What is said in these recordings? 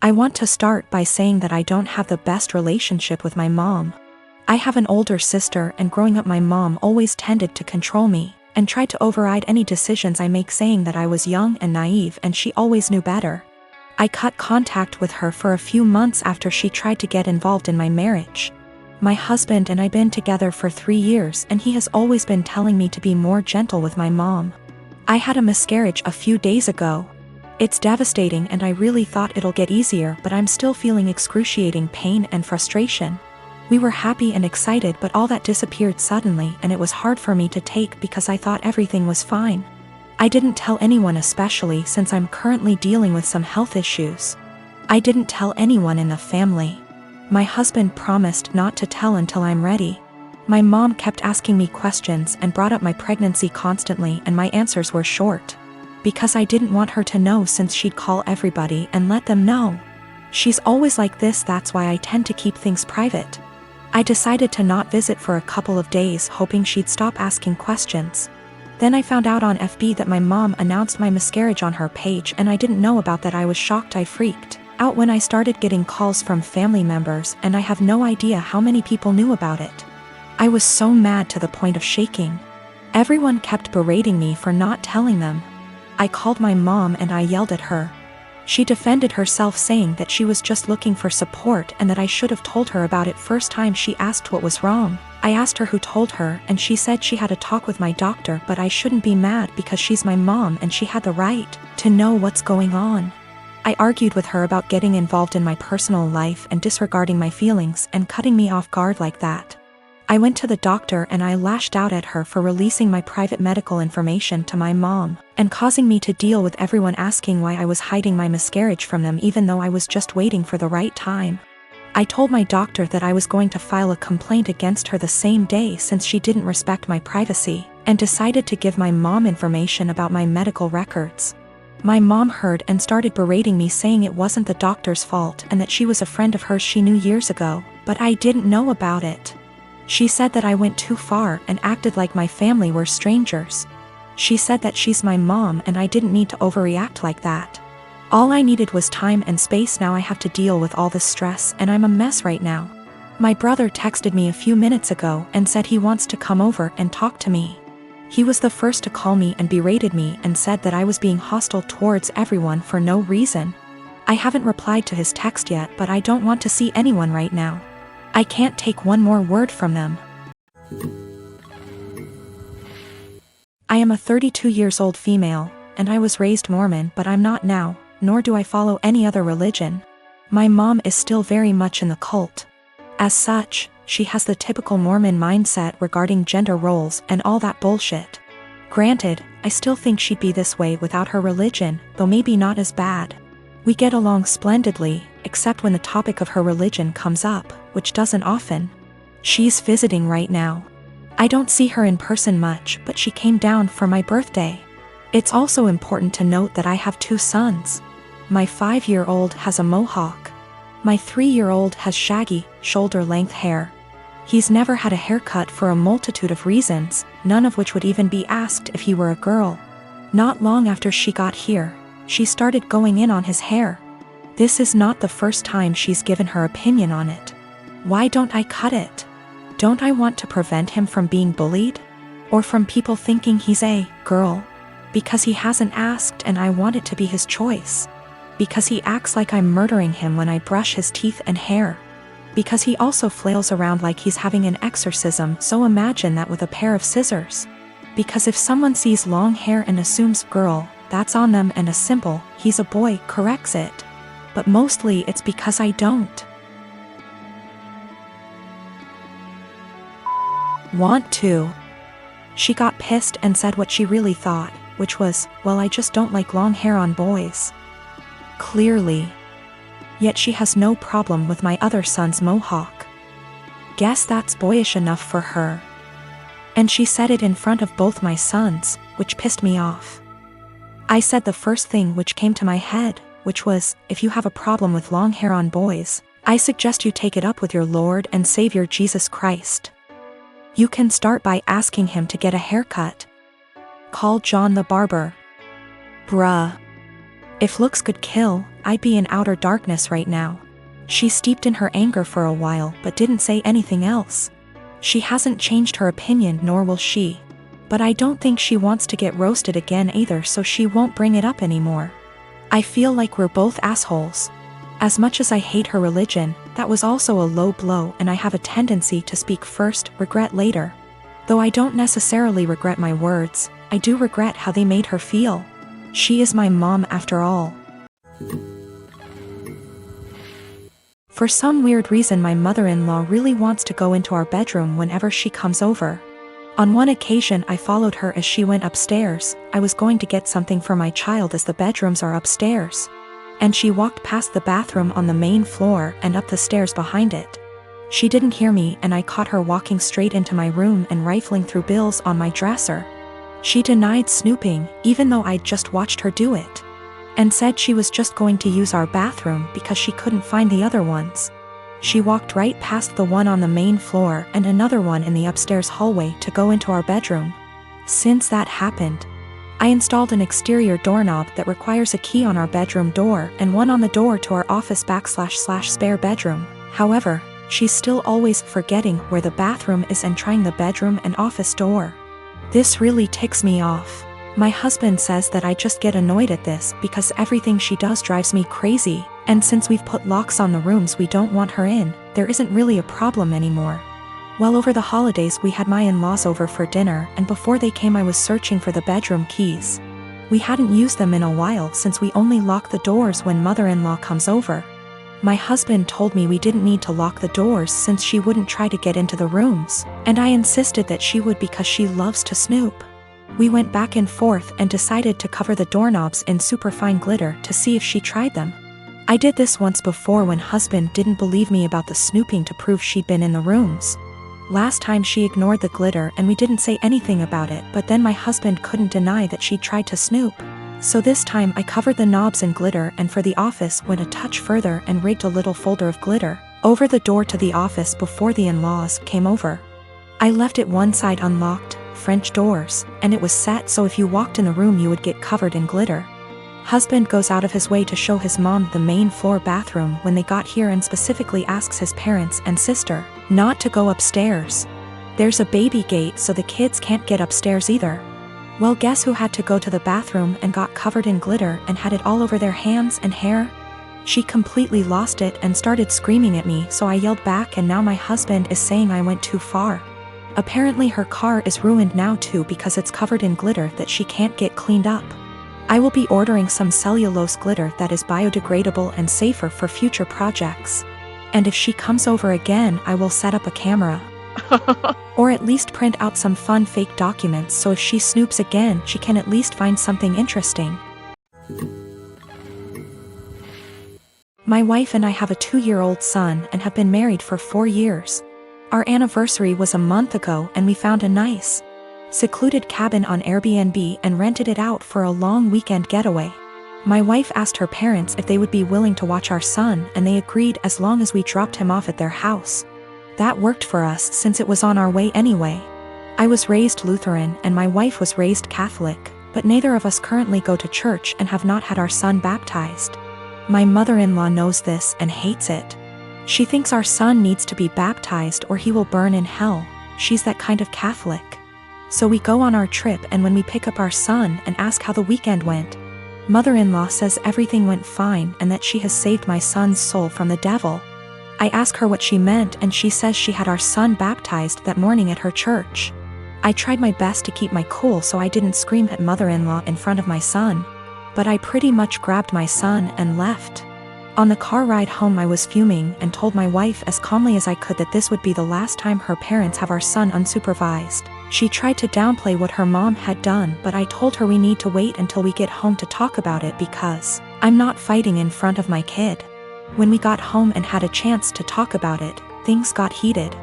I want to start by saying that I don't have the best relationship with my mom. I have an older sister, and growing up my mom always tended to control me and tried to override any decisions I make, saying that I was young and naive and she always knew better. I cut contact with her for a few months after she tried to get involved in my marriage. My husband and I've been together for 3 years, and he has always been telling me to be more gentle with my mom. I had a miscarriage a few days ago. It's devastating and I really thought it'll get easier, but I'm still feeling excruciating pain and frustration. We were happy and excited, but all that disappeared suddenly, and it was hard for me to take because I thought everything was fine. I didn't tell anyone, especially since I'm currently dealing with some health issues. I didn't tell anyone in the family. My husband promised not to tell until I'm ready. My mom kept asking me questions and brought up my pregnancy constantly, and my answers were short. Because I didn't want her to know, since she'd call everybody and let them know. She's always like this, that's why I tend to keep things private. I decided to not visit for a couple of days, hoping she'd stop asking questions. Then I found out on FB that my mom announced my miscarriage on her page, and I didn't know about that. I was shocked. I freaked out when I started getting calls from family members, and I have no idea how many people knew about it. I was so mad to the point of shaking. Everyone kept berating me for not telling them. I called my mom and I yelled at her. She defended herself, saying that she was just looking for support and that I should have told her about it first time she asked what was wrong. I asked her who told her, and she said she had a talk with my doctor, but I shouldn't be mad because she's my mom and she had the right to know what's going on. I argued with her about getting involved in my personal life and disregarding my feelings and cutting me off guard like that. I went to the doctor and I lashed out at her for releasing my private medical information to my mom and causing me to deal with everyone asking why I was hiding my miscarriage from them, even though I was just waiting for the right time. I told my doctor that I was going to file a complaint against her the same day, since she didn't respect my privacy, and decided to give my mom information about my medical records. My mom heard and started berating me, saying it wasn't the doctor's fault and that she was a friend of hers she knew years ago, but I didn't know about it. She said that I went too far and acted like my family were strangers. She said that she's my mom and I didn't need to overreact like that. All I needed was time and space. Now I have to deal with all this stress and I'm a mess right now. My brother texted me a few minutes ago and said he wants to come over and talk to me. He was the first to call me and berated me and said that I was being hostile towards everyone for no reason. I haven't replied to his text yet, but I don't want to see anyone right now. I can't take one more word from them. I am a 32 years old female, and I was raised Mormon, but I'm not now, nor do I follow any other religion. My mom is still very much in the cult. As such, she has the typical Mormon mindset regarding gender roles and all that bullshit. Granted, I still think she'd be this way without her religion, though maybe not as bad. We get along splendidly, except when the topic of her religion comes up, which doesn't often. She's visiting right now. I don't see her in person much, but she came down for my birthday. It's also important to note that I have 2 sons. My 5-year-old has a mohawk. My 3-year-old has shaggy, shoulder-length hair. He's never had a haircut for a multitude of reasons, none of which would even be asked if he were a girl. Not long after she got here, she started going in on his hair. This is not the first time she's given her opinion on it. Why don't I cut it? Don't I want to prevent him from being bullied? Or from people thinking he's a girl? Because he hasn't asked and I want it to be his choice. Because he acts like I'm murdering him when I brush his teeth and hair. Because he also flails around like he's having an exorcism, so imagine that with a pair of scissors. Because if someone sees long hair and assumes girl, that's on them, and a simple "he's a boy" corrects it. But mostly it's because I don't want to. She got pissed and said what she really thought, which was, well, I just don't like long hair on boys. Clearly. Yet she has no problem with my other son's mohawk. Guess that's boyish enough for her. And she said it in front of both my sons, which pissed me off. I said the first thing which came to my head, which was, if you have a problem with long hair on boys, I suggest you take it up with your Lord and Savior Jesus Christ. You can start by asking him to get a haircut. Call John the barber. Bruh. If looks could kill, I'd be in outer darkness right now. She steeped in her anger for a while but didn't say anything else. She hasn't changed her opinion, nor will she. But I don't think she wants to get roasted again either, so she won't bring it up anymore. I feel like we're both assholes. As much as I hate her religion, that was also a low blow, and I have a tendency to speak first, regret later. Though I don't necessarily regret my words, I do regret how they made her feel. She is my mom after all. For some weird reason, my mother-in-law really wants to go into our bedroom whenever she comes over. On one occasion I followed her as she went upstairs. I was going to get something for my child as the bedrooms are upstairs. And she walked past the bathroom on the main floor and up the stairs behind it. She didn't hear me, and I caught her walking straight into my room and rifling through bills on my dresser. She denied snooping, even though I'd just watched her do it, and said she was just going to use our bathroom because she couldn't find the other ones. She walked right past the one on the main floor and another one in the upstairs hallway to go into our bedroom. Since that happened, I installed an exterior doorknob that requires a key on our bedroom door and one on the door to our office / spare bedroom. However, she's still always forgetting where the bathroom is and trying the bedroom and office door. This really ticks me off. My husband says that I just get annoyed at this because everything she does drives me crazy, and since we've put locks on the rooms we don't want her in, there isn't really a problem anymore. Well, over the holidays we had my in-laws over for dinner, and before they came I was searching for the bedroom keys. We hadn't used them in a while since we only lock the doors when mother-in-law comes over. My husband told me we didn't need to lock the doors since she wouldn't try to get into the rooms, and I insisted that she would because she loves to snoop. We went back and forth and decided to cover the doorknobs in superfine glitter to see if she tried them. I did this once before when husband didn't believe me about the snooping to prove she'd been in the rooms. Last time she ignored the glitter and we didn't say anything about it, but then my husband couldn't deny that she tried to snoop. So this time I covered the knobs in glitter, and for the office went a touch further and rigged a little folder of glitter over the door to the office before the in-laws came over. I left it one side unlocked, French doors, and it was set so if you walked in the room you would get covered in glitter. Husband goes out of his way to show his mom the main floor bathroom when they got here and specifically asks his parents and sister not to go upstairs. There's a baby gate so the kids can't get upstairs either. Well, guess who had to go to the bathroom and got covered in glitter and had it all over their hands and hair? She completely lost it and started screaming at me, so I yelled back, and now my husband is saying I went too far. Apparently her car is ruined now too because it's covered in glitter that she can't get cleaned up. I will be ordering some cellulose glitter that is biodegradable and safer for future projects. And if she comes over again I will set up a camera. Or at least print out some fun fake documents so if she snoops again she can at least find something interesting. My wife and I have a 2-year-old son and have been married for 4 years. Our anniversary was a month ago and we found a nice, secluded cabin on Airbnb and rented it out for a long weekend getaway. My wife asked her parents if they would be willing to watch our son, and they agreed as long as we dropped him off at their house. That worked for us since it was on our way anyway. I was raised Lutheran and my wife was raised Catholic, but neither of us currently go to church and have not had our son baptized. My mother-in-law knows this and hates it. She thinks our son needs to be baptized or he will burn in hell. She's that kind of Catholic. So we go on our trip, and when we pick up our son and ask how the weekend went, mother-in-law says everything went fine and that she has saved my son's soul from the devil. I ask her what she meant and she says she had our son baptized that morning at her church. I tried my best to keep my cool so I didn't scream at mother-in-law in front of my son, but I pretty much grabbed my son and left. On the car ride home I was fuming and told my wife as calmly as I could that this would be the last time her parents have our son unsupervised. She tried to downplay what her mom had done, but I told her we need to wait until we get home to talk about it because I'm not fighting in front of my kid. When we got home and had a chance to talk about it, things got heated.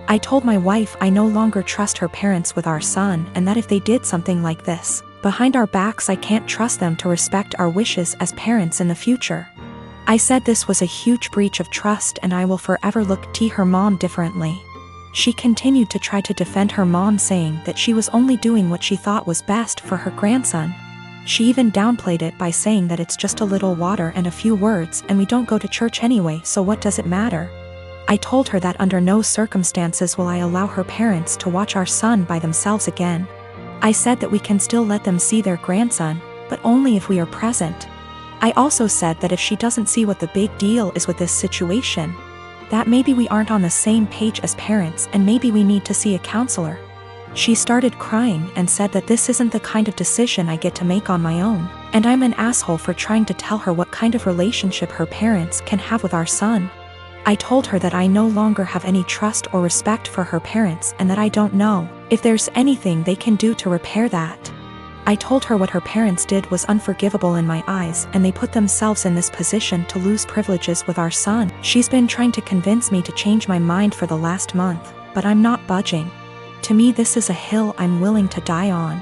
I told my wife I no longer trust her parents with our son, and that if they did something like this behind our backs I can't trust them to respect our wishes as parents in the future. I said this was a huge breach of trust and I will forever look at her mom differently. She continued to try to defend her mom, saying that she was only doing what she thought was best for her grandson. She even downplayed it by saying that it's just a little water and a few words and we don't go to church anyway, so what does it matter? I told her that under no circumstances will I allow her parents to watch our son by themselves again. I said that we can still let them see their grandson, but only if we are present. I also said that if she doesn't see what the big deal is with this situation, that maybe we aren't on the same page as parents and maybe we need to see a counselor. She started crying and said that this isn't the kind of decision I get to make on my own, and I'm an asshole for trying to tell her what kind of relationship her parents can have with our son. I told her that I no longer have any trust or respect for her parents and that I don't know if there's anything they can do to repair that. I told her what her parents did was unforgivable in my eyes and they put themselves in this position to lose privileges with our son. She's been trying to convince me to change my mind for the last month, but I'm not budging. To me, this is a hill I'm willing to die on.